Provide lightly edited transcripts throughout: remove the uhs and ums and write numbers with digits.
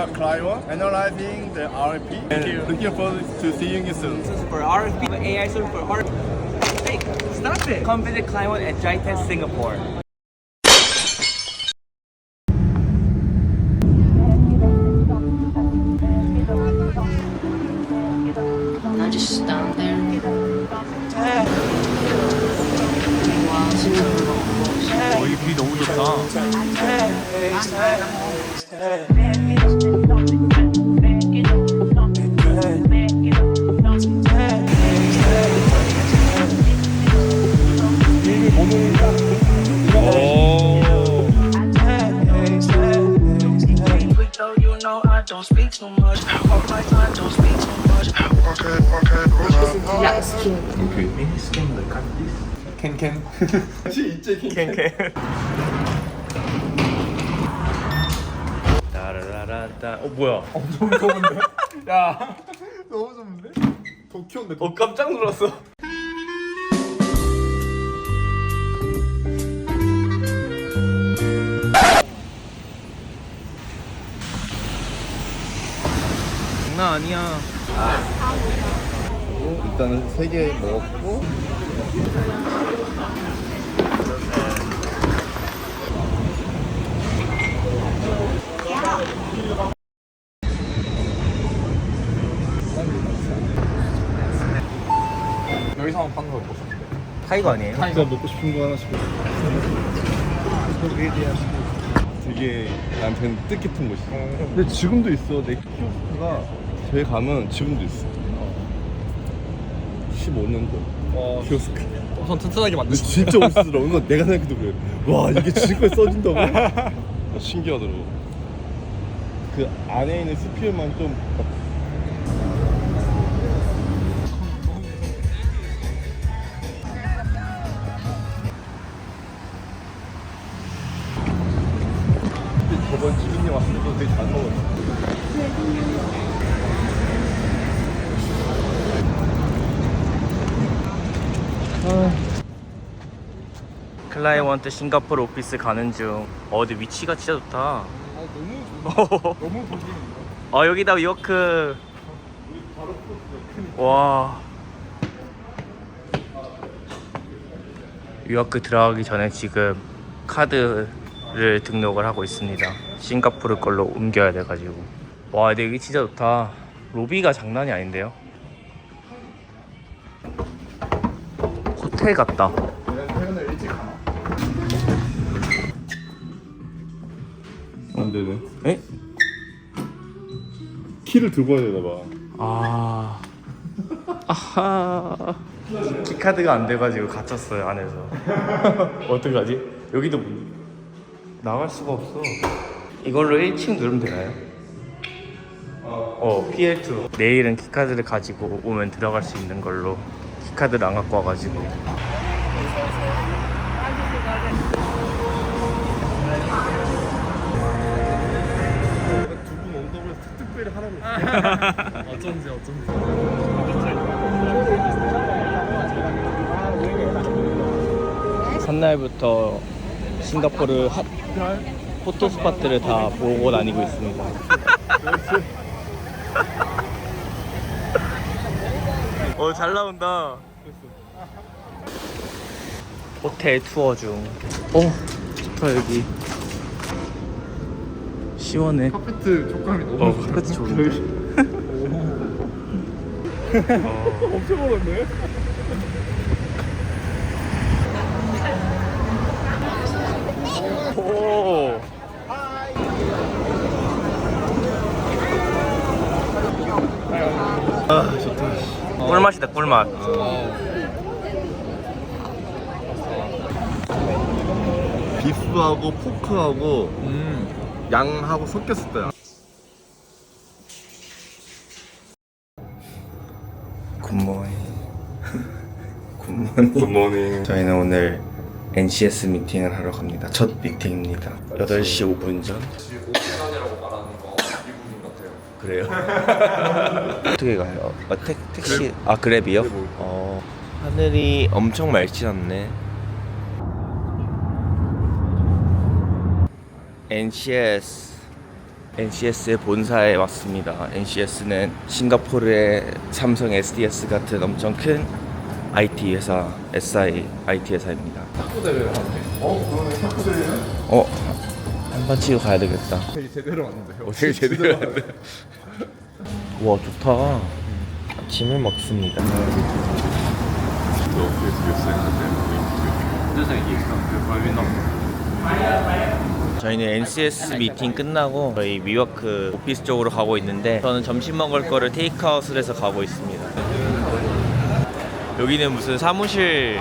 are Cliwant, analyzing the RFP. Thank you. Looking forward to seeing you soon. For RFP, AI soon for RFP. Hey, stop it! Come visit Cliwant at GITEX Singapore. I just stand there. 와 진짜 여기 뷰 너무 좋다. 캔캔. 캔캔. 따라라라따. 뭐야? 너무 좋은데? 야, 너무 좋은데? 도쿄인데. 깜짝 놀랐어. 장난 아니야. 일단은 3개 먹었고. 여기서 한번 파는 거 먹고 싶은데. 타이거 아니에요? 각자 먹고 싶은 거 하나씩. 되게 나한테는 뜻깊은 곳이야. 근데 지금도 있어. 내 키오스크가 저기 가면 지금도 있어. 15년도 키오스크. 엄청 튼튼하게 근데 만드셨어요. 진짜 멋있더라고. 이거 내가 생각해도 그래. 와, 이게 지금까지 써진다고? 신기하더라고. 그 안에 있는 CPU만 좀 저번 지민이 왔을 때도 되게 잘 먹었어. 클라이원트 싱가포르 오피스 가는 중. 근데 위치가 진짜 좋다. 너무 보기. 여기다 위워크. 와. 위워크 들어가기 전에 지금 카드를 등록을 하고 있습니다. 싱가포르 걸로 옮겨야 돼가지고. 와, 근데 여기 진짜 좋다. 로비가 장난이 아닌데요? 호텔 같다. 퇴근을 일찍 하나? 안 되네. 에? 키를 들고 와야 되나 봐. 아하. 키카드가 안 돼가지고 갇혔어요, 안에서. 어떡하지? 여기도 나갈 수가 없어. 이걸로 1층 누르면 되나요? PL2. 내일은 키카드를 가지고 오면 들어갈 수 있는 걸로. 키카드를 안 갖고 와가지고. 두분 온다고 해서 특별히 하라고. 어쩐지. 첫날부터 싱가포르 핫 포토 스팟들을 다 보고 다니고 있습니다. 잘 나온다. 호텔 투어 중. 좋다 여기. 시원해. 카페트 촉감이 너무 좋아요. 카페트 좋은데. 엄청 먹었네. 오. 좋다. 꿀맛이다 꿀맛. 비프하고 포크하고 양하고 섞였을 때야. 굿모닝. 굿모닝. 굿모닝. 저희는 오늘 NCS 미팅을 하러 갑니다. 첫 미팅입니다. 8시 5분 전. 오픈런이라고 말하는 거 이분인 것 같아요. 그래요? 어떻게 가요? 택시? 그랩이요? 하늘이 엄청 맑지 않네. NCS NCS의 본사에 왔습니다. NCS는 싱가포르의 삼성 SDS 같은 엄청 큰 IT 회사, SI IT 회사입니다. 탁구 대회를 하네. 그러면 탁구 대회는? 한번 치고 가야 되겠다. 되게 제대로 왔는데요. 되게 제대로 왔네. 와, 좋다. 아침을 먹습니다. 저희는 NCS 미팅 끝나고 저희 위워크 오피스 쪽으로 가고 있는데 저는 점심 먹을 거를 테이크아웃을 해서 가고 있습니다. 여기는 무슨 사무실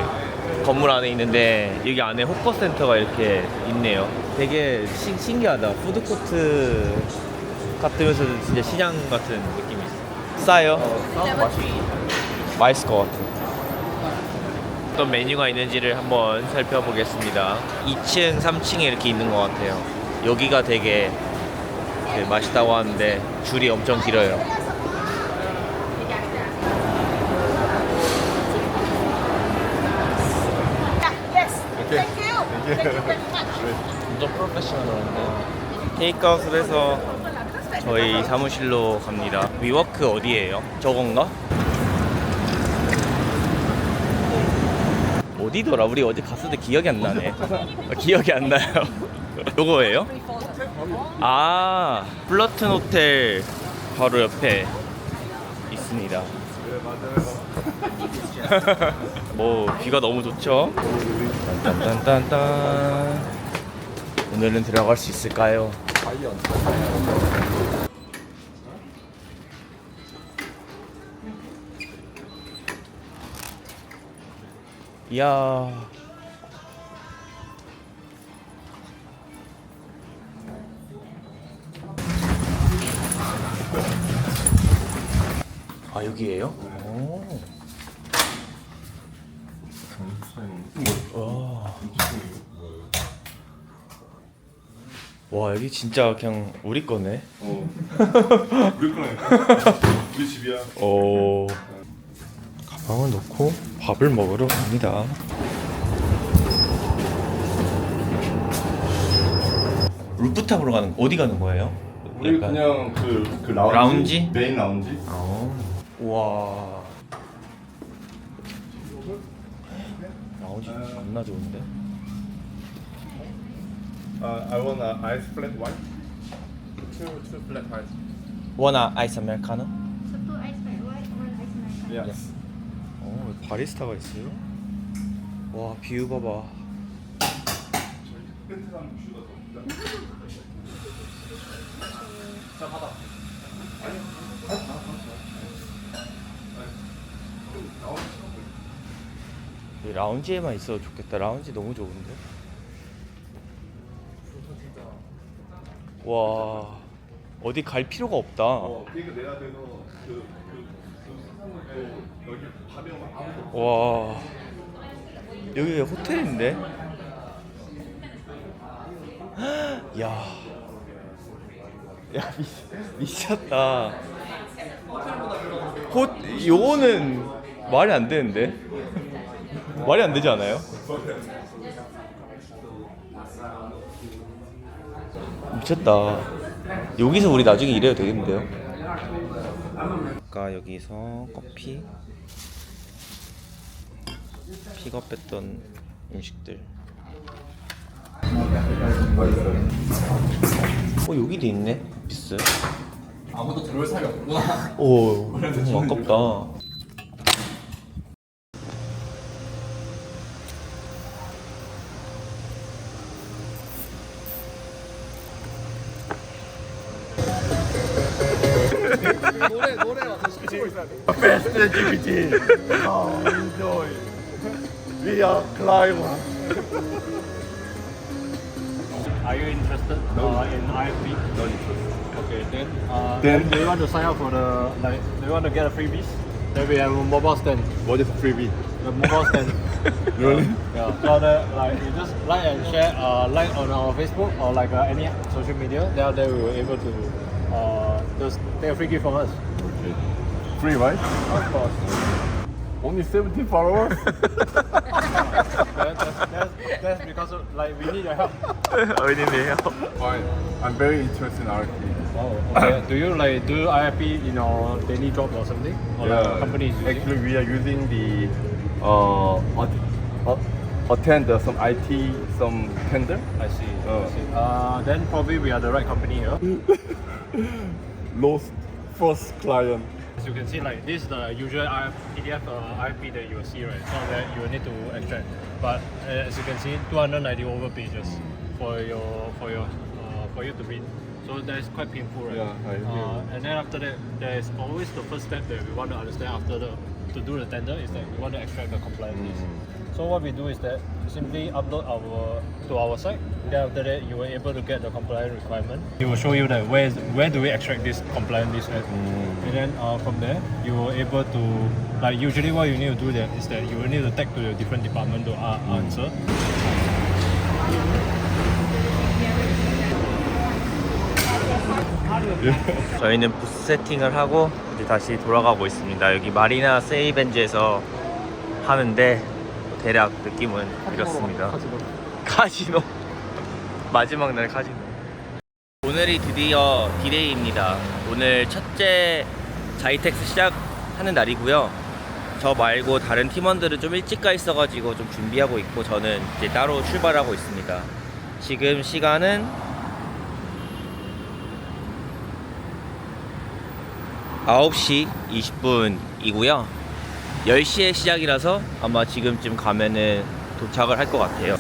건물 안에 있는데 여기 안에 호커센터가 이렇게 있네요. 되게 신기하다. 푸드코트 같으면서 진짜 시장 같은 느낌이 있어. 싸요? 맛있을 것 같아. 어떤 메뉴가 있는지를 한번 살펴보겠습니다. 2층, 3층에 이렇게 있는 것 같아요. 여기가 되게 맛있다고 하는데 줄이 엄청 길어요. 엄청 프로페셔널한데 테이크아웃을 해서 저희 사무실로 갑니다. 위워크 어디예요? 저건가? 어디더라? 우리 어디 갔을 때 기억이 안 나네. 기억이 안 나요. 요거예요? 아, 플러튼 호텔 바로 옆에 있습니다. 뭐 뷰가 너무 좋죠? 딴딴딴딴. 오늘은 들어갈 수 있을까요? 이야. 아, 여기에요? 오. 와, 여기 진짜 그냥 우리 거네. 우리 거네. 우리 집이야. 오. 가방을 놓고 밥을 먹으러 갑니다. 루프탑으로 가는 어디 가는 거예요? 우리 약간 그냥 그 라운지? 메인 라운지. 와. 라운지 겁나 좋은데? I want a ice flat white. Two flat ice. 원아 아이스 아메리카노? Satu ice flat white, one ice americano. Yes. 바리스타가 있어요? 와, 뷰 봐봐. 베트남 뷰가 더 자, 받아. 이 라운지에만 있어도 좋겠다. 라운지 너무 좋은데? 와, 어디 갈 필요가 없다. 그러니까 내가 그래서 여기 가면 아무도 와, 여기 호텔인데? 야, 미쳤다. 요거는 말이 안 되는데? 말이 안 되지 않아요? 미쳤다. 여기서 우리 나중에 일해도 되겠는데요? 아까 여기서 커피 픽업했던 음식들. 여기도 있네. 오피스. 아무도 들어올 사람이 없구나. 오, 너무 아깝다. 노래 와서 시키고 있어야 돼. Best GPT. Enjoy. We are Cliwant. Are you interested in RFP? Not interested. Okay, Then? then do you want to sign up for the do you want to get a freebies? Then we have a mobile stand. What is freebie? The mobile stand. Really? Yeah. So you just like and share like on our Facebook or any social media. Then we will able to just take a free gift from us. Okay. Free, right? Of course. Only 70 followers? That's because we need your help. 어디네요? Fine. I'm very interested in RFP. Oh, okay. Do you like do RFP in your daily job or something? Or like company is using? Actually, we are using the attend some IT some tender. I see. I see. Then probably we are the right company here. Lost first client. As you can see, like this is the usual PDF RFP that you will see, right? So that you will need to extract. But as you can see, 290 over pages for you to read. So that is quite painful, right? Yeah, I agree. And then after that, there is always the first step that we want to understand after to do the tender is that we want to extract the compliance list. So what we do is that simply upload to our site. Then after that, you will able to get the compliance requirement. It will show you that where do we extract this compliance list at. And then from there, you will able to like usually what you need to do there is that you will need to tag to your different department to answer. 저희는 부스 세팅을 하고 이제 다시 돌아가고 있습니다. 여기 마리나 세이벤즈에서 하는데 대략 느낌은 이렇습니다. 카지노. 마지막 날 카지노. 오늘이 드디어 디데이입니다. 오늘 첫째 GITEX 시작하는 날이고요. 저 말고 다른 팀원들은 좀 일찍 가 있어가지고 좀 준비하고 있고 저는 이제 따로 출발하고 있습니다. 지금 시간은 9시 20분이고요 10시에 시작이라서 아마 지금쯤 가면은 도착을 할 것 같아요.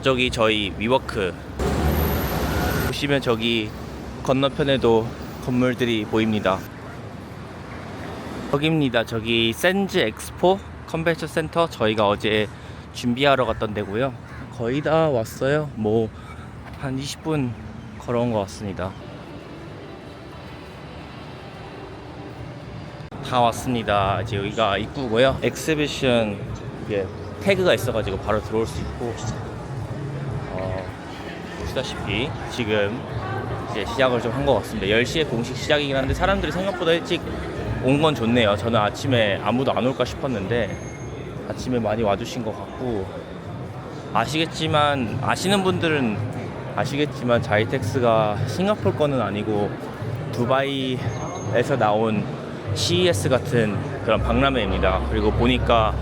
저기 저희 위워크 보시면 저기 건너편에도 건물들이 보입니다. 저기입니다. 저기 샌즈 엑스포 컨벤션 센터 저희가 어제 준비하러 갔던 데고요. 거의 다 왔어요. 뭐 한 20분 걸어온 것 같습니다. 다 왔습니다. 이제 여기가 입구고요. 엑스비션 이게 태그가 있어가지고 바로 들어올 수 있고 보시다시피 지금 이제 시작을 좀 한 것 같습니다. 10시에 공식 시작이긴 한데 사람들이 생각보다 일찍 온 건 좋네요. 저는 아침에 아무도 안 올까 싶었는데 아침에 많이 와주신 것 같고 아시겠지만 아시는 분들은 아시겠지만 GITEX가 싱가포르 거는 아니고 두바이에서 나온 CES 같은 그런 박람회입니다. 그리고 보니까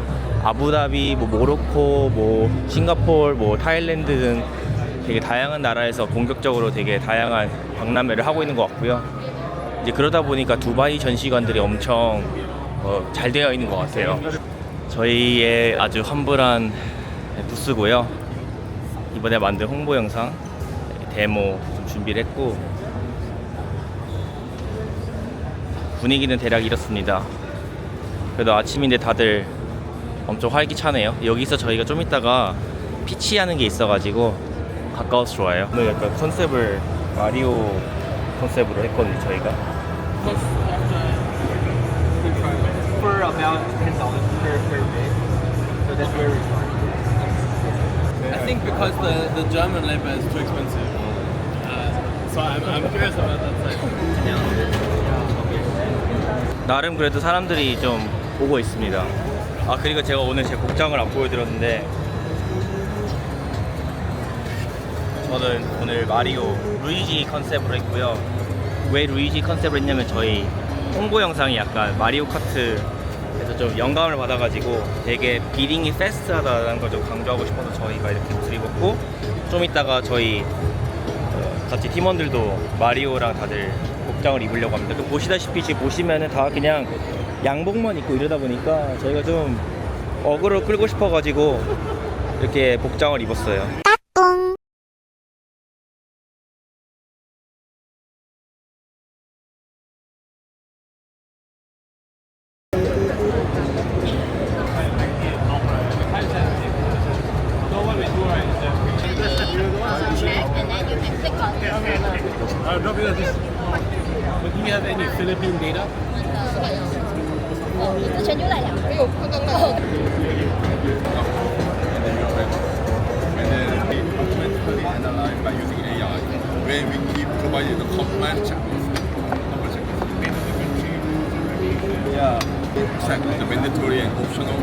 아부다비, 뭐 모로코, 뭐 싱가포르, 뭐 타일랜드 등 되게 다양한 나라에서 본격적으로 되게 다양한 박람회를 하고 있는 것 같고요. 이제 그러다 보니까 두바이 전시관들이 엄청 잘 되어 있는 것 같아요. 저희의 아주 험블한 부스고요. 이번에 만든 홍보 영상 데모 좀 준비를 했고 분위기는 대략 이렇습니다. 그래도 아침인데 다들 엄청 활기차네요. 여기서 저희가 좀 이따가 피치하는 게 있어가지고 가까워서 좋아요. 오늘 약간 컨셉을 마리오 컨셉으로 했거든요. 저희가 For about $10 per day. So that's where we start. I think because the German labor is too expensive. So I'm curious about that side. 나름 그래도 사람들이 좀 보고 있습니다. 아 그리고 제가 오늘 제 복장을 안 보여드렸는데 저는 오늘 마리오 루이지 컨셉으로 했고요. 왜 루이지 컨셉을 했냐면 저희 홍보 영상이 약간 마리오 카트에서 좀 영감을 받아가지고 되게 비딩이 패스트하다는 걸 좀 강조하고 싶어서 저희가 이렇게 옷을 입었고 좀 이따가 저희 같이 팀원들도 마리오랑 다들 복장을 입으려고 합니다. 또 보시다시피 지금 보시면은 다 그냥 양복만 입고 이러다 보니까 저희가 좀 어그로 끌고 싶어가지고 이렇게 복장을 입었어요. Do you have any Philippine data? 这全球来了。 And then we automatically analyze by using AI, where we keep providing the command checklist. Yeah. Check the mandatory and optional,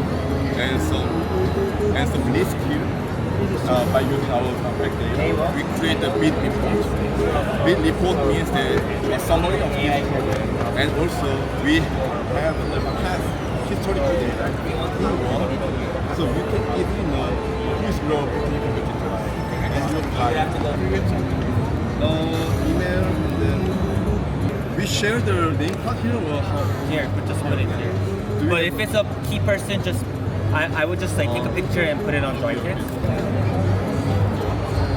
and some niche skill, by using our compact data, we create a bid report. Bid report means the summary of this program, and also we have the past historical data in one, so we can easily know which role between competitor and your client. Email, and then we share the name card here or how? Here, but just put it here. But if it's a key person, just I would just like take a picture and put it on GITEX.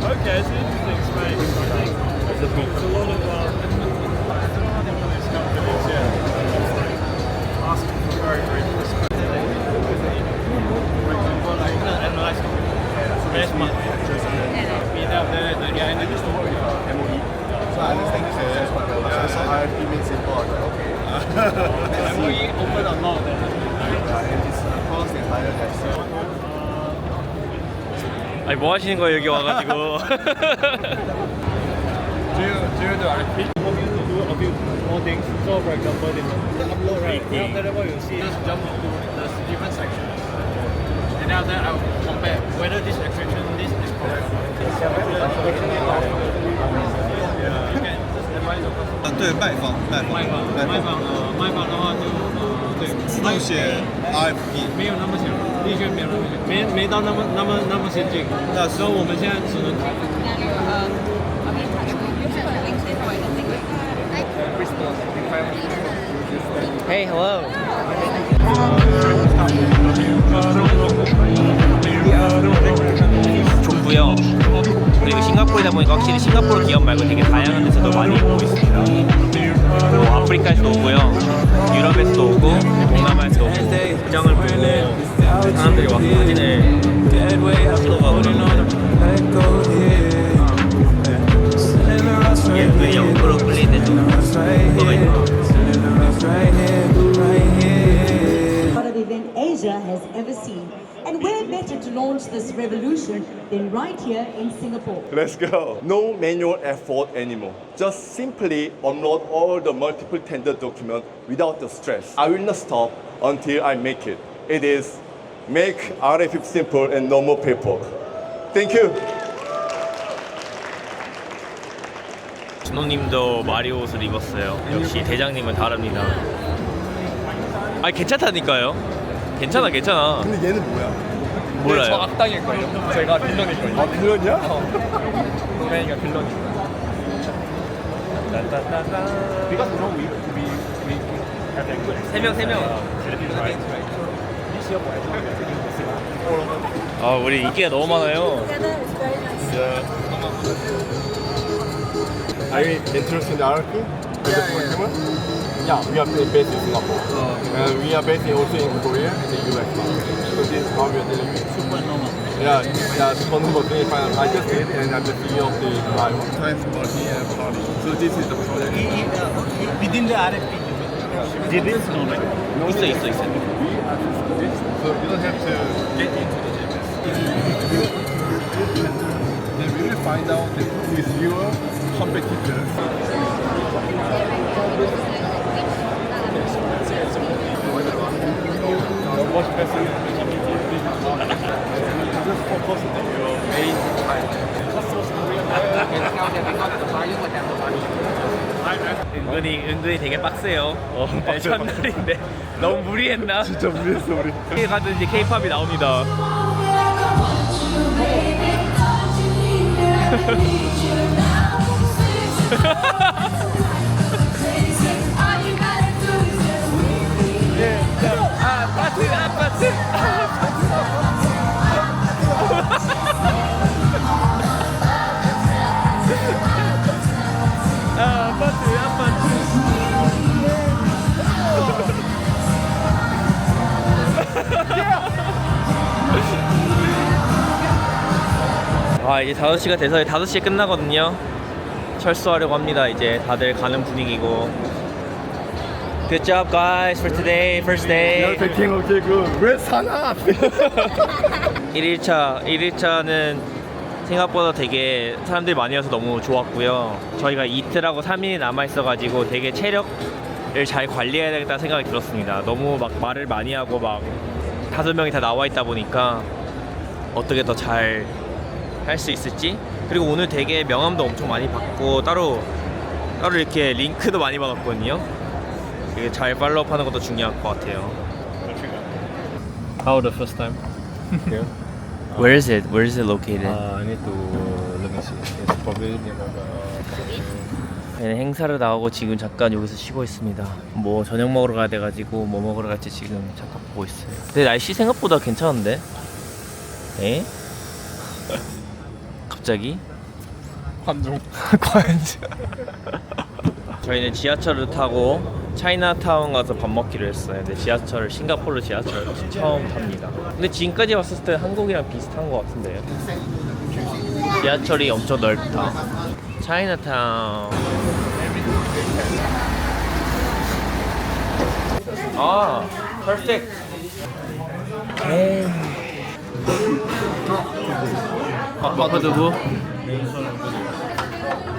Okay, it's an interesting space. I think there's a lot of these companies, yeah, asking for very, very specific. So I understand you say so RFP means import, okay. MOE open or not? And it's across the entire nation. 아니 뭐 하시는 거예요 여기 와가지고? Do you do RFP? Do a few more things. So for example, the upload, right? After that, what you see is jump into the different sections. And after that, I will compare whether this extraction, this is correct. You can just advise your customer. 对，拜访卖房的话就对，自动写 RFP。没有那么强，的确没有那么强，没到那么先进。那所以我们现在只能。Hey, hello. 좋고요. 그리고 싱가포르이다 보니까 확실히 싱가포르 기업 말고 되게 다양한 데서도 많이 오고 있습니다. 뭐 아프리카에서도 오고요, 유럽에서도 오고, 동남아에서도 오고. 시장을 보고 사람들이 와서 사진을 찍어가거든요. 이게 옆으로 끌리는 뭐가 있나? Part of event Asia has ever seen. And where better to launch this revolution than right here in Singapore? Let's go. No manual effort anymore. Just simply upload all the multiple tender documents without the stress. I will not stop until I make it. It is make RFP simple and no more paperwork. Thank you. 준호님도 마리오 옷을 입었어요. 역시 대장님은 다릅니다. 아 괜찮다니까요. 괜찮아. 근데 얘는 뭐야? 몰라요. 저 악당일걸요. 제가 빌런일걸요. 아, 빌런이야? 고양이가 빌런이에요. Because no, we have that good. 세 명. Right? This year, 아 우리 인기가 너무 많아요. Are you interested in the RFP? Yeah, we are based in Singapore. And we are based also in Korea and the US. So this is how we are dealing with. Super normal. Yeah, super normal. I just did and I'm the CEO of the Cliwant. Transport here, party. So this is the project. within the RFP, did it? No, right? 있어. So you don't have to get into the JPS. Then we will find out who is your competitor. What's best in just focus on your main client. 은근히 되게 빡세요. 첫날인데 너무 무리했나? 진짜 무리했어 우리. 어디 가든 이제 K-팝이 나옵니다. 아파트. 아 이제 5시가 돼서 5시에 끝나거든요. 철수하려고 합니다. 이제 다들 가는 분위기고. Good job guys for today, first day. 오케이 굿. 왜 사나? 1일차는 생각보다 되게 사람들이 많이 와서 너무 좋았고요. 저희가 이틀하고 3일이 남아있어가지고 되게 체력을 잘 관리해야 되겠다는 생각이 들었습니다. 너무 막 말을 많이 하고 막 5명이 다 나와 있다 보니까 어떻게 더 잘 할 수 있을지. 그리고 오늘 되게 명함도 엄청 많이 받고 따로 이렇게 링크도 많이 받았거든요. 이게 잘 팔로업하는 것도 중요할 것 같아요. How the first time? Here? Where is it? Where is it located? I need to let me see. It's probably nearby. 저희는 행사를 나오고 지금 잠깐 여기서 쉬고 있습니다. 뭐 저녁 먹으러 가야 돼가지고 뭐 먹으러 갈지 지금 잠깐 보고 있어요. 근데 날씨 생각보다 괜찮은데? 에? 갑자기? 관종. 저희는 지하철을 타고 차이나타운 가서 밥 먹기로 했어요. 근데 싱가포르 지하철 처음 탑니다. 근데 지금까지 봤을 때 한국이랑 비슷한 것 같은데요. 지하철이 엄청 넓다. 차이나타운. 아, perfect. 마파두부.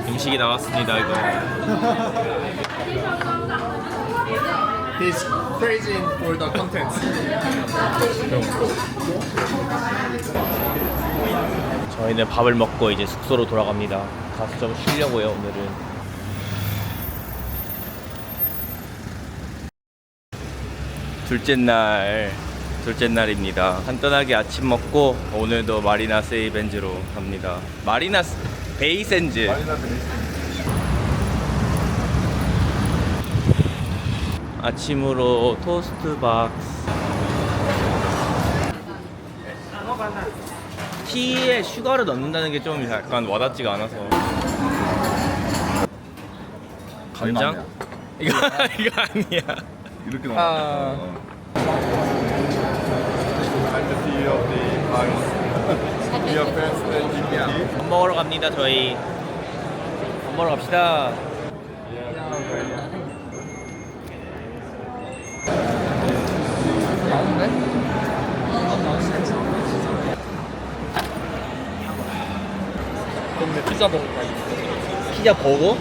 음식이 나왔습니다. 이거. He's crazy for the contents. 저희는 밥을 먹고 이제 숙소로 돌아갑니다. 가서 좀 쉬려고요. 오늘은. 둘째 날입니다. 간단하게 아침 먹고 오늘도 마리나 세이벤즈로 갑니다. 마리나 베이센즈. 아침으로 토스트 박스. 티에 슈가를 넣는다는 게 좀 약간 와닿지가 않아서. 간장? 이거 아니야. 이렇게 나와. I'm the CEO of the Your friends and GPT. 밥 먹으러 갑니다. 저희 밥 먹으러 갑시다. 피자 먹을까? 피자 버거?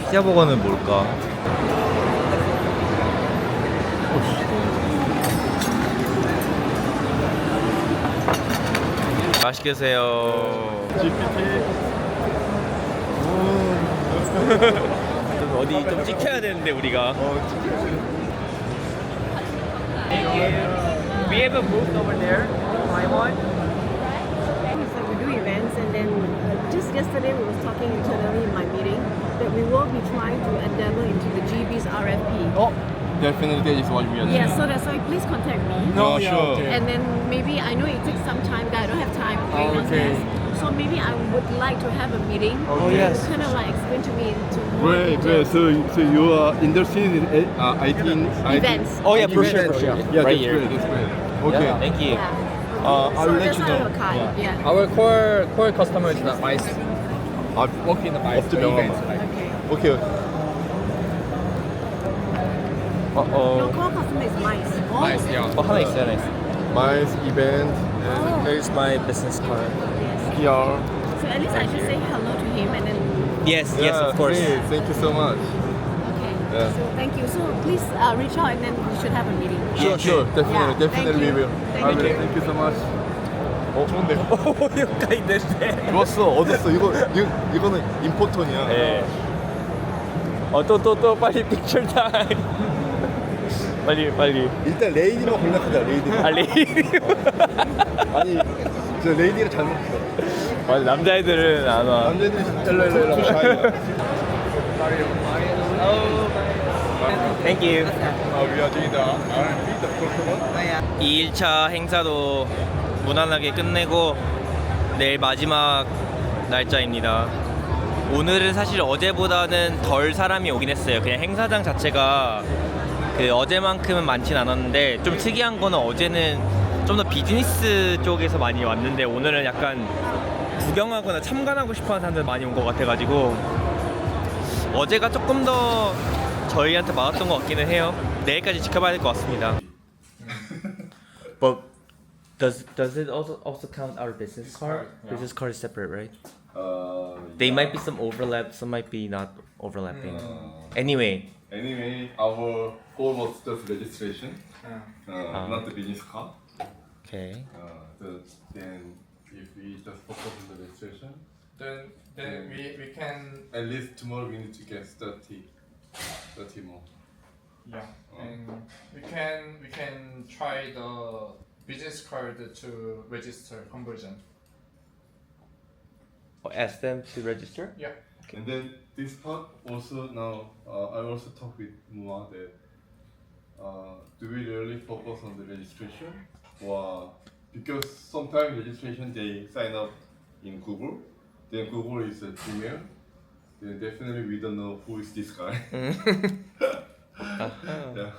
피자 버거는 뭘까? 맛있게 드세요. GPT. 어디 좀 찍혀야 되는데 우리가. We have a booth over there. Cliwant. So we do events, and then just yesterday we was talking internally in my meeting that we will be trying to endeavor into the GB's RFP. Oh, definitely that is what we are doing. Yeah, so that's why please contact me. No, sure. And then maybe I know it takes some time, but I don't have time. Okay. So maybe I would like to have a meeting. Oh, yes. Kind of like explain to me into more Great, details. great. So you are interested in IT Events. Oh yeah, for sure. Yeah, Right that's here. great. That's great. Okay. Yeah, thank you. Yeah. I will let that's you how I know. will card. Yeah. Our core customer is the mice. Work in the mice events. Okay. Okay. Your core customer is mice. Oh. Mice, yeah. 하나 있어요, 하나 있어. Mice event and Here's my business card. PR. So at least I should say hello to him and then. Yes, yes, of course. Great. Thank you so much. Okay. Yeah. So thank you. So please reach out and then we should have a meeting. Sure, sure. Definitely, Yeah, definitely thank we you. will. Thank I will. you. Thank you so much. 좋은데. 여기가 있는데. 좋았어. 얻었어. 이거는 임포턴이야. 네. 또 빨리 픽처 타임. 빨리. 일단 레이디만 공략하자. 레이디. 레이디. 아니, 저 레이디가 잘못했어. 맞아, 남자애들은 안 와. 남자들이 일로. Thank you. We are doing the RFP, the protocol. 2일차 행사도 무난하게 끝내고 내일 마지막 날짜입니다. 오늘은 사실 어제보다는 덜 사람이 오긴 했어요. 그냥 행사장 자체가 그 어제만큼은 많진 않았는데 좀 특이한 거는 어제는 좀 더 비즈니스 쪽에서 많이 왔는데 오늘은 약간 구경하거나 참관하고 싶어하는 사람들 많이 온 것 같아가지고 어제가 조금 더 저희한테 맞았던 것 같기는 해요. 내일까지 지켜봐야 될 것 같습니다. But does it also count our business card? Business card is separate, right? They might be some overlap, some might be not overlapping. Anyway, Anyway, our goal was just registration, not the business card. Okay. Then if we just focus on the registration, Then we can at least tomorrow we need to get 30 more. yeah, and we can try the business card to register conversion. Ask them to register? Yeah. And then this part also now I also talked with Mua that do we really focus on the registration, or because sometimes registration they sign up in Google, then Google is a Gmail, then definitely we don't know who is this guy. Yeah,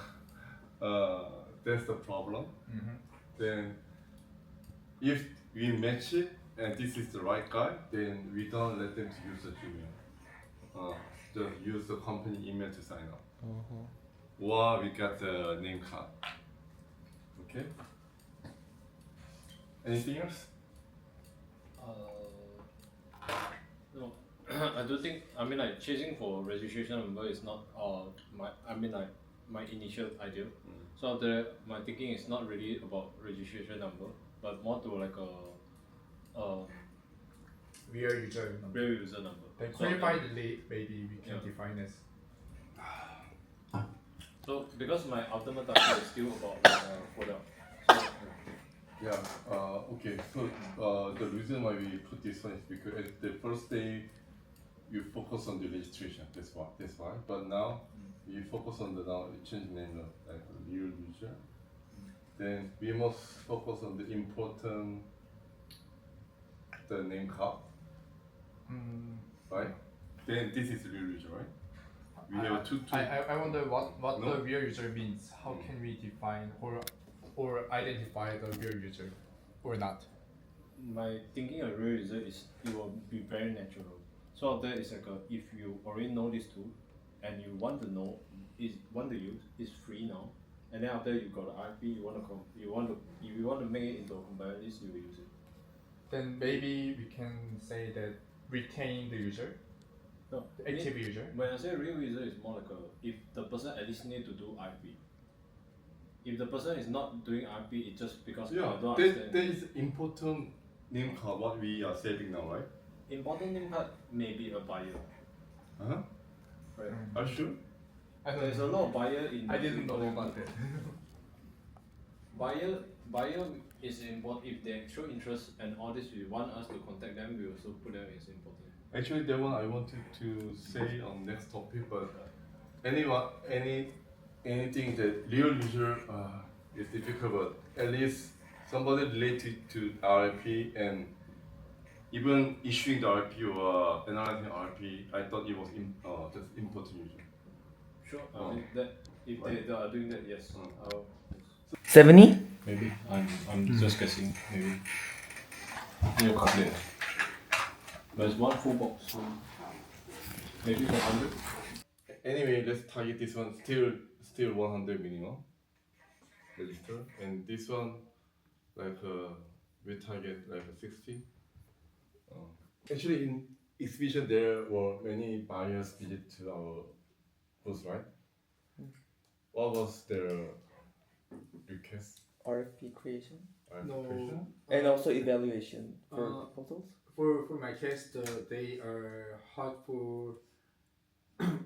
that's the problem. Then if we match it and this is the right guy, then we don't let them to use the Gmail. Just use the company email to sign up. Or we got the name card. Okay. Anything else? No, I do think. I mean, like chasing for registration number is not my initial idea. So my thinking is not really about registration number, but more to like a Real user number. real user number. Then So clarify the lead, maybe we can Yeah. define as. So because my ultimate target is still about product. So, Yeah. Okay. So the reason why we put this one is because at the first day you focus on the registration. That's why. But now we focus on the change name like real user. Then we must focus on the important the name card. Right? Then this is real user, right? We have two. I wonder what No? the real user means. How can we define or identify the real user or not? my thinking of real user is it will be very natural. So out there is like if you already know this tool and you want to use, it's free now. And then after you got the RFP, if you want to make it into a compile list, you will use it. Then maybe we can say that retain the user, No, the active user. When I say real user, it's more like if the person at least need to do RFP. If the person is not doing RFP, it's just because Yeah. I don't There understand. is important name card what we are saving now, right? Important name card may be a buyer. Uh-huh. Right. Are you sure? There's a lot of buyer in. I didn't know about that. Buyer is important if they show interest and all this. We want us to contact them. We also put them as important. Actually, that one I wanted to say on next topic, but anything that real user is difficult, but at least somebody related to RFP and even issuing the RFP or analyzing RFP, I thought it was just important user. Sure. I mean that if they are doing that, yes. 70? Maybe I'm just guessing. Maybe. You calculate. But it's one full box. So maybe 100. Anyway, let's target this one still 100 minimum register, and this one like we target like 60. Actually, in exhibition there were many buyers visit to our booth, right? What was their request? RFP creation No. Question? and also evaluation for proposals. For my case, they are hard for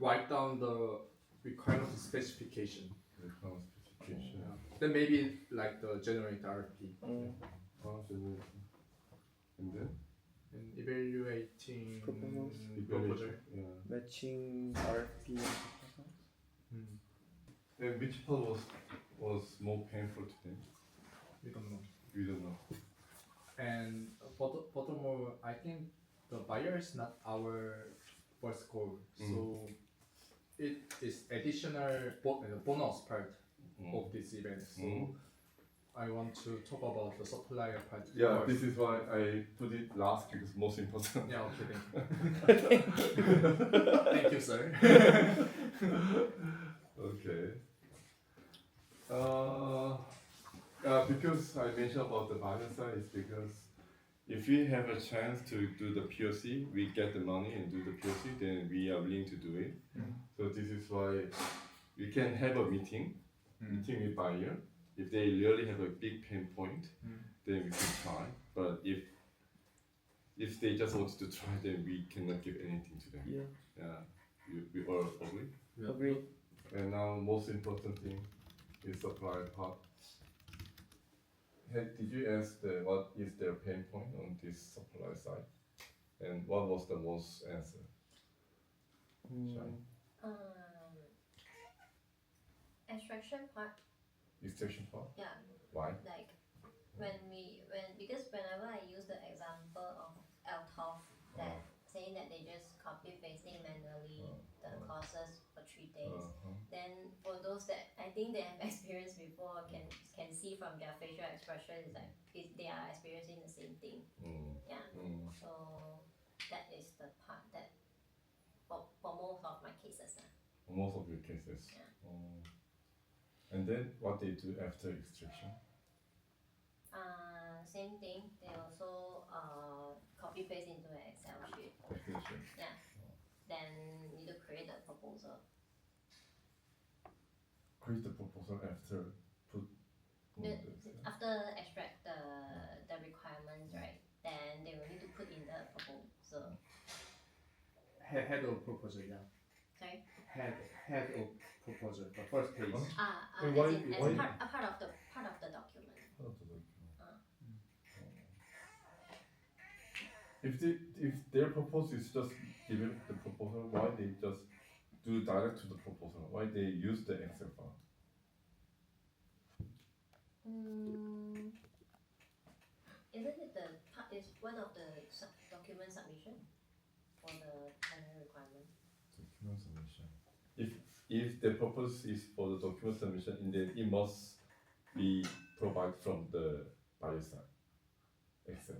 write down the requirement specification. Requirement specification. Then maybe like the generate RFP And then and evaluating Proposals. proposal. Yeah. Matching RFP and proposals. And which part was more painful to them? We don't know. We don't know. And furthermore, I think the buyer is not our first goal. So it is additional bonus part of this event. So I want to talk about the supplier part. Yeah, first. this is why I put it last because most important. Yeah, okay, thank you. Thank you, sir. Okay. Because I mentioned about the buyer side is because if we have a chance to do the POC, we get the money and do the POC, then we are willing to do it. So this is why we can have a meeting with buyer if they really have a big pain point. then we can try. But if they just want to try, then we cannot give anything to them. Yeah. We all agree. Agree. And now most important thing is supply part. Did you ask what is their pain point on this supply side? And what was the most answer? Shine. Extraction part. Extraction part? Yeah. Why? Like because whenever I use the example of LTOF that saying that they just copy pasting manually the courses for 3 days, then for those that I think they have experienced before can see from their facial expression is like they are experiencing the same thing. Yeah. So that is the part that for most of my cases. Most of your cases. Yeah. And then what they do after extraction? Same thing. They also copy paste into an Excel sheet. Extraction. Yeah. Then need to create a proposal. Create the proposal after put. After extract the requirements, right? Then they will need to put in the proposal. Head of proposal, yeah. Sorry. Head of proposal, the first page. As a part of the document. If their proposal is just given the proposal, why they just do direct to the proposal? Why they use the Excel file? Isn't it the part is one of the document submission for the final requirement? Document submission. If the purpose is for the document submission, then it must be provided from the buyer side. Excel.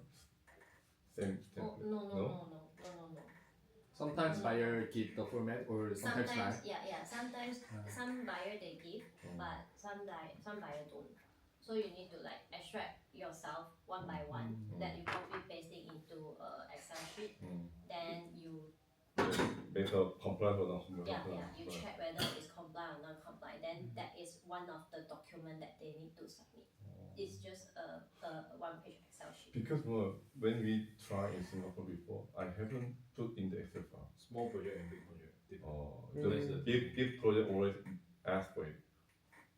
Same Oh, template. no. Sometimes buyer give the format or sometimes not. Sometimes some buyer they give, but some buyer don't. So you need to like extract yourself one by one that you copy pasting into Excel sheet. Then you Whether comply or not comply. you check whether it's comply or non comply. Then that is one of the document that they need to submit. It's just a one-page Excel sheet. Because when we try in Singapore before, I haven't put in the Excel file. Small project and big project. The big project always ask for it.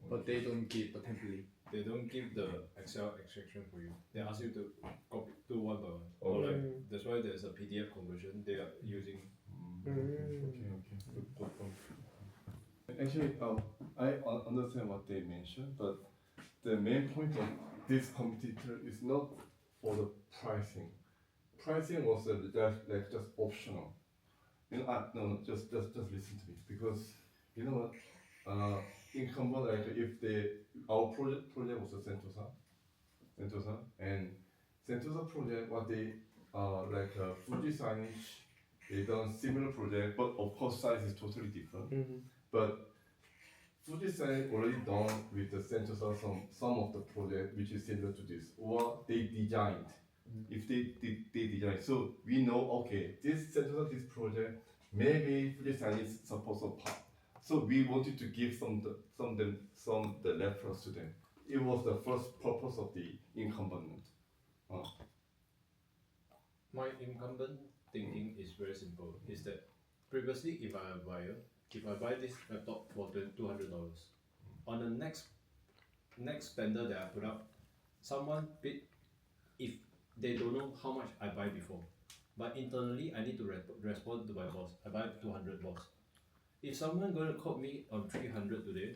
But they don't give the template. They don't give the Excel extraction for you. They ask you to copy do one by one. Oh. Or like that's why there's a PDF conversion they are using. Okay. Good point. Actually, I understand what they mentioned, but the main point of this competitor is not for the pricing. Pricing was like just optional. No, just listen to me, because you know what? Incumbent, like if our project was a Sentosa, and Sentosa project, what they like Fuji signage, they done similar project, but of course size is totally different. But Fuji signage already done with the Sentosa some of the project which is similar to this, or they designed. If they design, so we know, okay, this Sentosa, this project, maybe Fuji signage supports a part. So we wanted to give some the reference to them. It was the first purpose of the incumbent. My incumbent thinking is very simple. Is that previously if I am a buyer, if I buy this laptop for $200, on the next tender that I put up, someone bid if they don't know how much I buy before. But internally I need to respond to my boss. I buy 200 boss. If someone going to quote me on 300 today,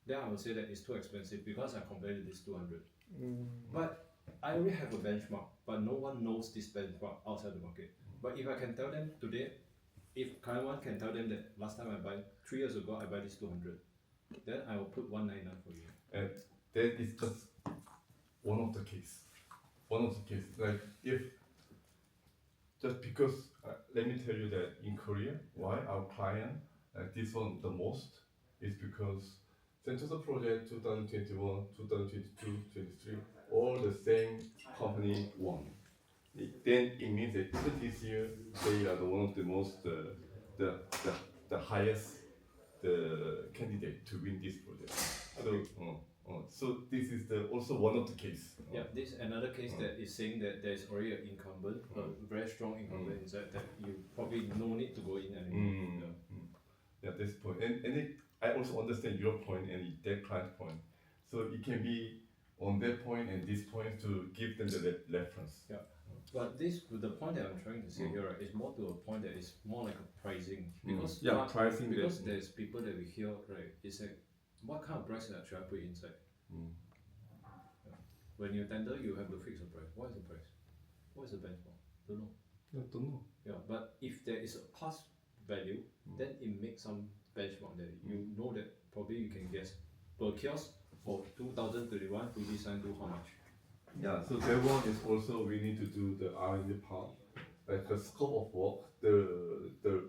then I will say that it's too expensive because I compared this 200. But I already have a benchmark, but no one knows this benchmark outside the market. But if I can tell them today, if Cliwant can tell them that last time I buy 3 years ago I buy this 200, then I will put 199 for you. And that is just one of the case. Like if just because let me tell you that in Korea, why our client this one the most is because Sentosa project 2021, 2022, 23, all the same company won. Then it means that this year they are the one of the most the highest the candidate to win this project. So So this is also one of the case. Yeah, this another case that is saying that there is already an incumbent, a very strong incumbent inside that you probably no need to go in anymore. Yeah, this point, and I also understand your point and their client point. So it can be on that point and this point to give them the reference. Yeah, but the point that I'm trying to say here, right, is more to a point that is more like a pricing because pricing. Because there's people that we hear, right, it's like what kind of price should I put inside? Yeah. When you tender, you have to fix a price. What is the price? What is the benchmark? Don't know. Yeah, don't know. Yeah, but if there is a past value, then it makes some benchmark that you know that probably you can guess per kiosk for 2021 we design to how much. Yeah, so that one is also we need to do the R&D part, like the scope of work, the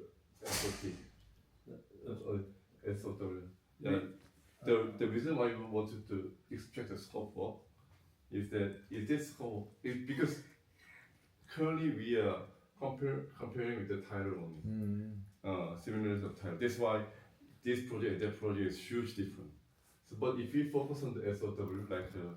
SOP, SOW. Yeah, the reason why we wanted to extract the scope of work is that because currently we are comparing with the title only, similarities of title. That's why this project and that project is huge different. So, but if we focus on the SOW, like the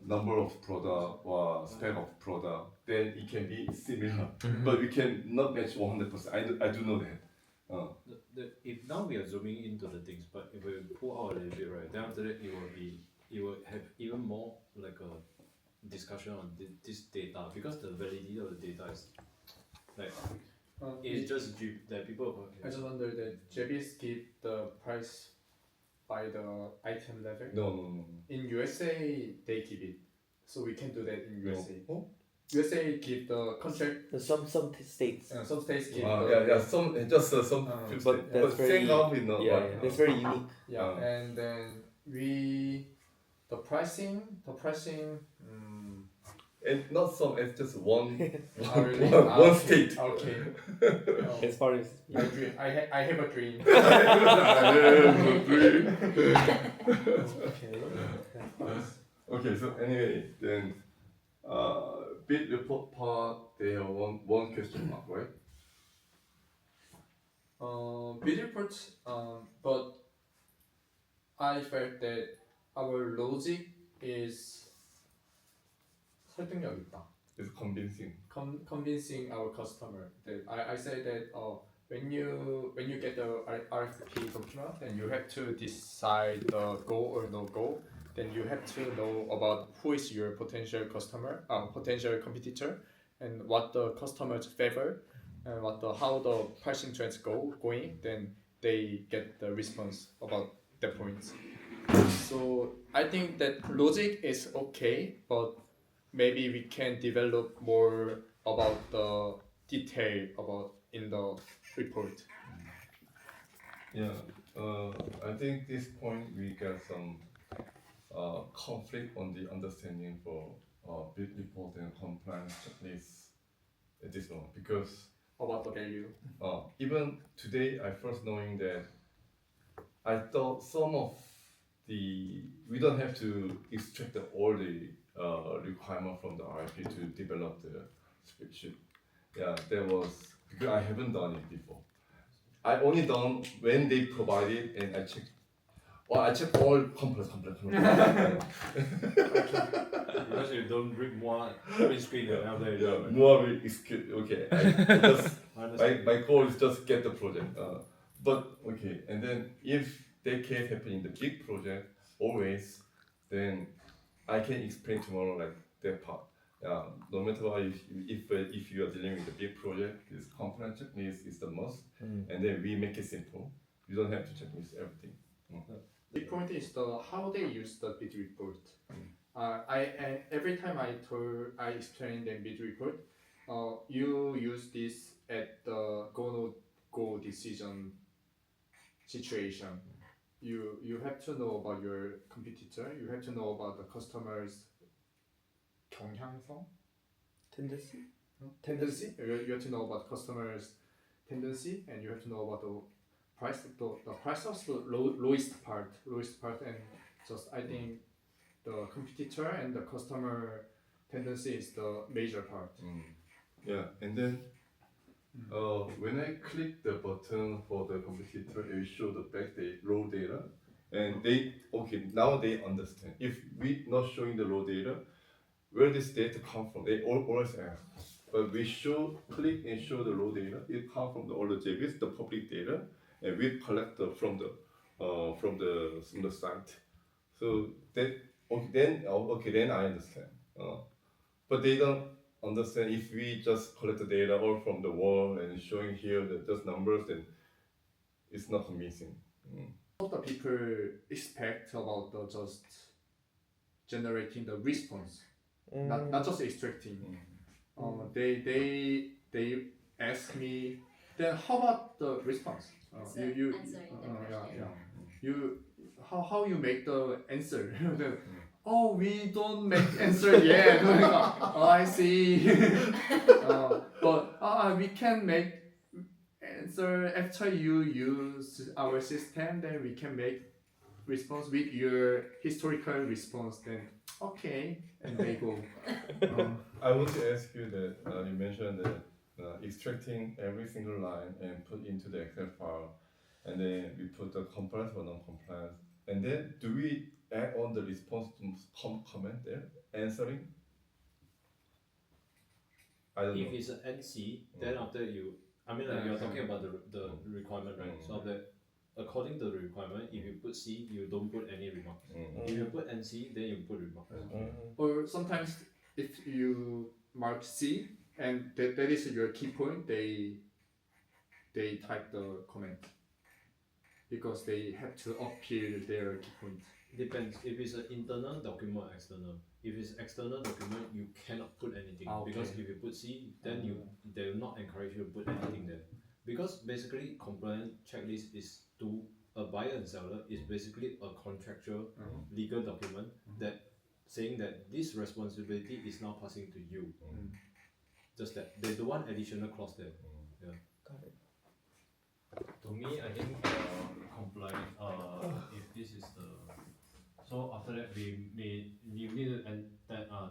number of product or spec of product, then it can be similar, but we can not match 100%. I do know that. If now we are zooming into the things, but if we pull out a little bit, right, then after that it will have even more like a discussion on this data because the validity of the data is like it's just that people. I just wonder that JBs give the price by the item level. No. In USA they give it, so we can do that in USA. No. USA give the contract. Some states. Some states give. Some but that's very that's very unique. Yeah, and then the pricing. And not some, it's just one Really? one state. Okay. As far as I have a dream. Okay, so anyway, then bid report part, they have one question mark, right? Bid reports, but I felt that our logic is 설득력 있다. It's convincing. Convincing our customer. That I say that when you get the RFP document, then you have to decide the go or no go. Then you have to know about who is your potential customer, potential competitor, and what the customers favor, and how the pricing trends going. Then they get the response about the points. So I think that logic is okay, but maybe we can develop more about the detail about in the report. Yeah, I think this point we got some conflict on the understanding for bid report and compliance checklist at this moment because About the value. Even today, I first knowing that I thought some of we don't have to extract all the requirement from the RFP to develop the spreadsheet. Yeah, that was because I haven't done it before. I only done when they provide it and I check. Well, I check all complex. Because you don't bring more print screen out there. Yeah, more okay. My goal is just get the project. But okay, and then if that case happen in the big project, always, then I can explain tomorrow like that part. No matter what, if you are dealing with a big project, this compliance checklist is the must, and then we make it simple. You don't have to checklist everything. The point is how they use the bid report. Every time I explain the bid report, you use this at the go decision situation. You have to know about your competitor. You have to know about the customer's 경향성, tendency. You have to know about customers' tendency, and you have to know about the price. The price is the lowest part, and just I think the competitor and the customer tendency is the major part. Yeah, and then when I click the button for the competitor, it will show the raw data, and they now they understand. If we not showing the raw data, where this data come from, they always ask. But we click and show the raw data. It come from all the JVs, the public data, and we collect from the site. So that then I understand. But they don't understand if we just collect the data all from the wall and showing here just numbers, then it's not convincing. What the people expect about the just generating the response, not just extracting. They ask me, then how about the response? How you make the answer? Oh, we don't make answer yet. Oh, I see. But we can make answer after you use our system. Then we can make response with your historical response. Then okay, and they go. I want to ask you that you mentioned that extracting every single line and put into the Excel file, and then we put the compliance or non-compliance, and then do we add on the response to comment there, answering? I don't know. If it's an NC, then after you, I mean like you're talking about the requirement, right? So that according to the requirement, if you put C, you don't put any remarks. If you put NC, then you put remarks. Or sometimes if you mark C and that is your key point, they type the comment because they have to appeal their key point. Depends. If it's an internal document or external. If it's external document, you cannot put anything because if you put C, then they will not encourage you to put anything there. Because basically, compliance checklist is to a buyer and seller is basically a contractual legal document that saying that this responsibility is now passing to you. Just that they don't want additional clause there. Yeah. Got it. To me, I think compliance. If this is the so after that you need to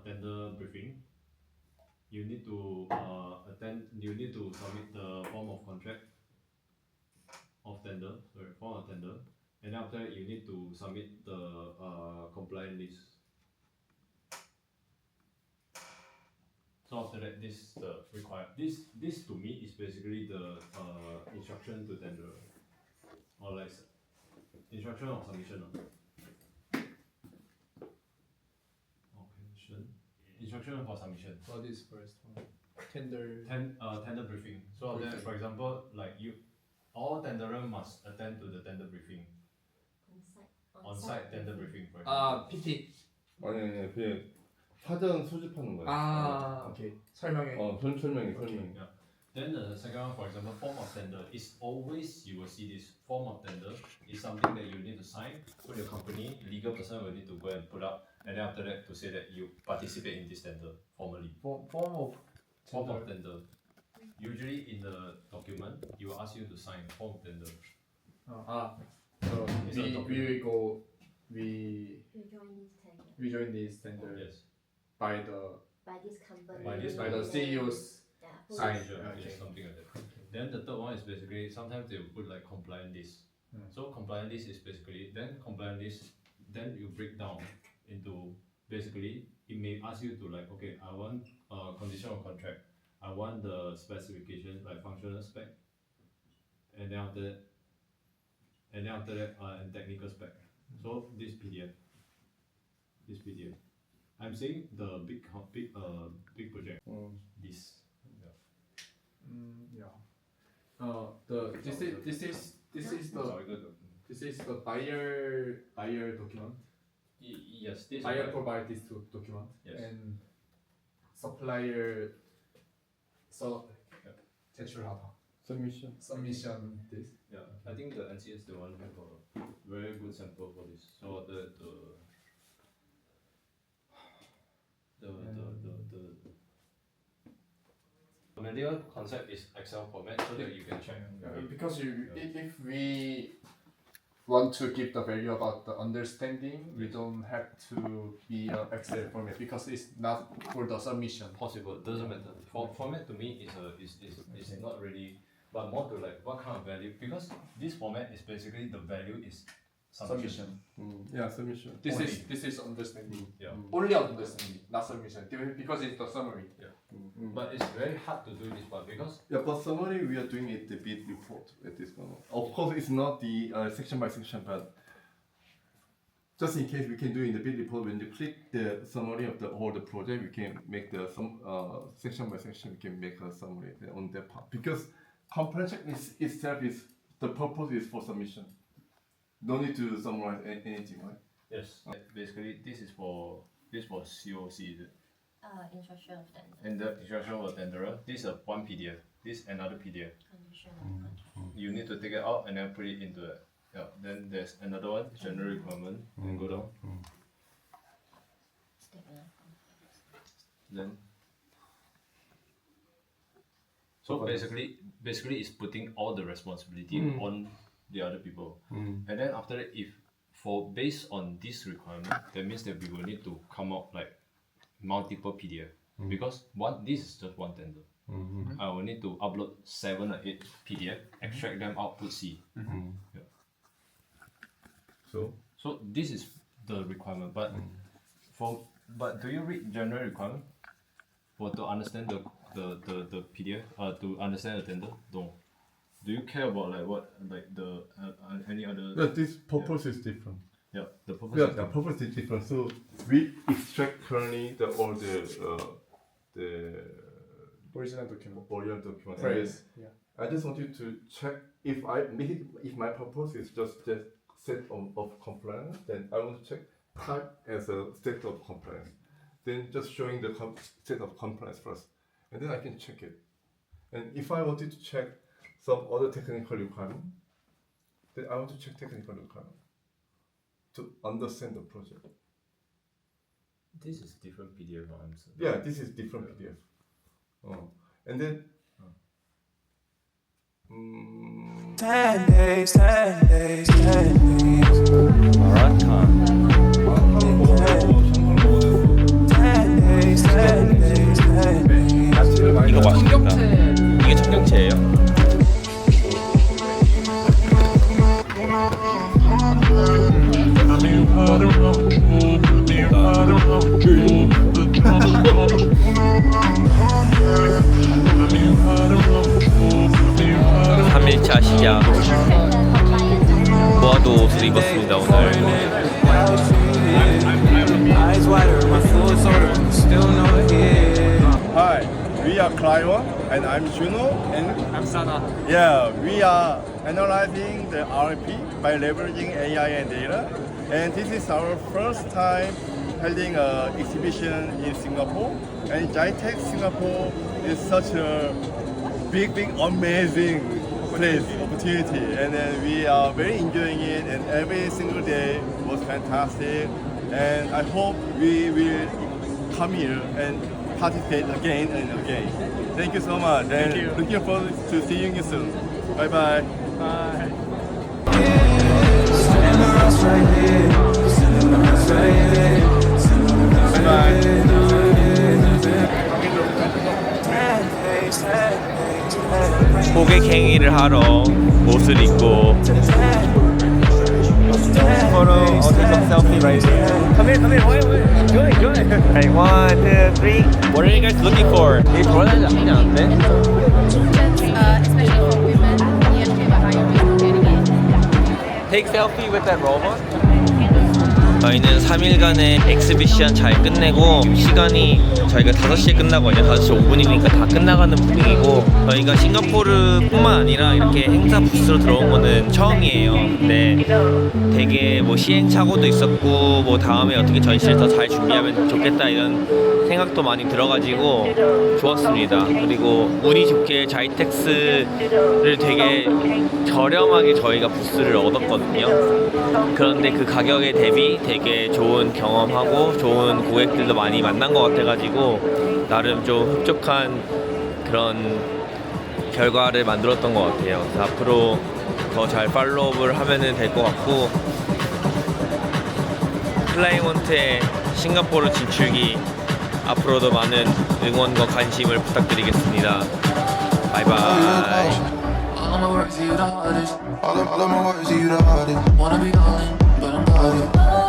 tender briefing. You need to You need to submit the form of contract of tender. Sorry, form of tender. And after that, you need to submit the compliance list. So after that, this the required. This to me is basically the instruction to tender, or like instruction of submission. Instruction for submission. What is first one? Tender. Tender briefing. So then, for example, like all tenderer must attend to the tender briefing. On-site tender briefing, for example. PT. 아니 그냥 사전 수집하는 거야. 오케이. 설명해. 설명해. Yeah. Then the second one, for example, form of tender is always you will see this form of tender is something that you need to sign. Put your company, legal person will need to go and put up, and then after that to say that you participate in this tender formally. Form of tender. Usually in the document, you will ask you to sign form of tender. So we join this tender. Yes. By this company. By the CEO's sign. Yes, something like that. Then the third one is basically sometimes they will put like compliant list. So compliant list is basically then you break down into basically it may ask you to like, okay, I want condition of contract, I want the specification like functional spec, and then after that and technical spec. So this PDF. I'm saying the big project. This. This is the buyer document. Yes, this buyer provide this document. Yes. And supplier 제출하다. Submission this. Yeah, I think the NCS the one have a very good sample for this. So the familiar concept is Excel format so that you can check. Because if we want to give the value about the understanding, we don't have to be an Excel format because it's not for the submission. Possible, doesn't matter. Format to me is not really, but more to like what kind of value, because this format is basically the value is Submission. Yeah, submission. This is understanding. Yeah. Only understanding, not submission. Because it's the summary. But it's very hard to do this part because Yeah, but summary we are doing it the bit report at this moment. Of course, it's not the section by section, but just in case we can do in the bit report. When you click the summary of the whole the project, we can make the section by section. We can make a summary on that part because comprehension itself is the purpose is for submission. No need to summarize anything, right? yes, basically this is for COC, is it? Instruction of tender. And the instruction of tenderer. This is one PDF. This another PDF. Conditional. You need to take it out and then put it into it. Yeah. Then there's another one, general requirement. And go down. Statement of Then. So basically it's putting all the responsibility on the other people. And then after that, if based on this requirement, that means that we will need to come out like multiple PDF because this is just one tender. I will need to upload 7 or 8 PDF, extract them out, put C. Yeah. So this is the requirement, but but do you read general requirement for to understand the PDF to understand the tender? No. Do you care about like what the any other? Yeah, this purpose is different. Yeah, the purpose. Yeah, the purpose is different. So we extract currently all the Original document. original document. Phrase. And I just want you to check if my purpose is just the set of compliance, then I want to check type as a state of compliance. Then just showing the state of compliance first, and then I can check it. And if I wanted to check some other technical requirement, then I want to check technical requirement to understand the project. This is different PDF. I'm sorry. Yeah, this is different PDF. And then 10 days, 10 days, 10 days. 마라탕. 10 days, 10 days, 10 days. 이거 맛있겠다. 이게 청경채예요? (3일차) 시작. 모아도 옷을 입었습니다 오늘. Eyes wider, my foot's older, still not here. Hi, we are Cliwant, and I'm Juno, and I'm Sana. yeah, we are analyzing the RFP by leveraging AI and data, and this is our first time holding an exhibition in Singapore, and GITEX Singapore is such a big, amazing place, opportunity, and then we are very enjoying it, and every single day was fantastic, and I hope we will come here and participate again and again. Thank you so much, and looking forward to seeing you soon. Bye bye. Bye. Bye bye. 고객 행위를 하러 옷을 입고 서로 take selfie right here. Come here, wait. Good. Okay, 1, 2, 3. What are you guys looking for? 이 돌아다니지 않는데? Especially for women, you have to about how you're getting it. Take selfie with that robot? 저희는 3일간의 엑스비션 잘 끝내고 시간이 저희가 5시에 끝나거든요. 5시 5분이니까 다 끝나가는 분위기고 저희가 싱가포르뿐만 아니라 이렇게 행사 부스로 들어온 거는 처음이에요. 근데 되게 뭐 시행착오도 있었고 뭐 다음에 어떻게 전시를 더 잘 준비하면 좋겠다 이런 생각도 많이 들어가지고 좋았습니다. 그리고 운이 좋게 자이텍스를 되게 저렴하게 저희가 부스를 얻었거든요. 그런데 그 가격에 대비 되게 좋은 경험하고 좋은 고객들도 많이 만난 것 같아가지고 나름 좀 흡족한 그런 결과를 만들었던 것 같아요. 그래서 앞으로 더 잘 팔로업을 하면 될 것 같고 클라이원트의 싱가포르 진출기 앞으로도 많은 응원과 관심을 부탁드리겠습니다. 바이바이. All of my words, you the hardest. All of my words, you the hardest. Wanna be all in. body.